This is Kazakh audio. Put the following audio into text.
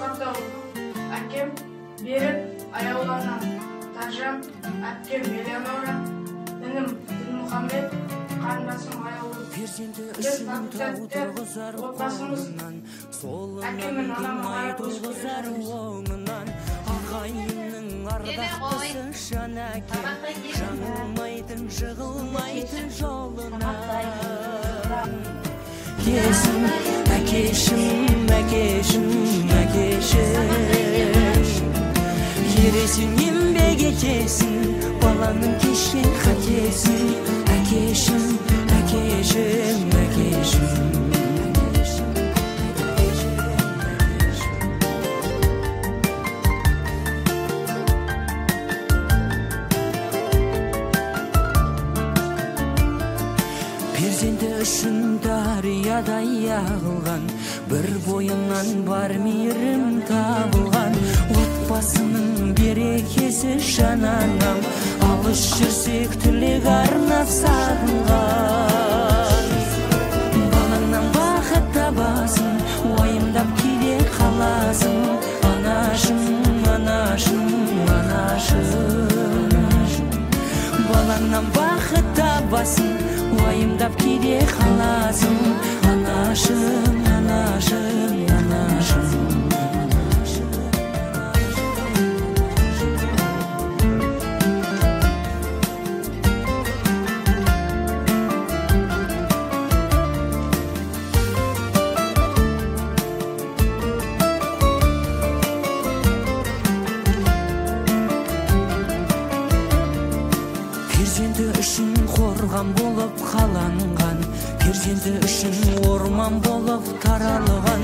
Асқатау әкем Берік Аяулана, Таржан әпкем Элеонора, інім Дінмұхаммед, қарындасым Аяулы. Біз факультетте отбасымыз әкемнің анама қарап өсіп ағайынның ардақтысы жан әке, жаңылмайтын жығылмайтын жолына. Кесім, әкешім, әкешім, әкешім, ересің еңбек етесің, баланың кешкен қатесің. Әкешім, әкешім, әкешім. Перзенті үшін дариядай ағылған, бір бойынан бар мейірім табылған. Отбасының берекесі жананам, алыс жүрсек тілек арнап сағынған. Балаңнан бақыт табасың, уайымдап кейде қаласың. Анашым, анашым, анашым, балаңнан бақыт табасың, уайымдап кейде қаласың. Анашым, анашым, анашым. Перзенті үшін қорған болып қаланған, перзенті үшін орман болып таралған.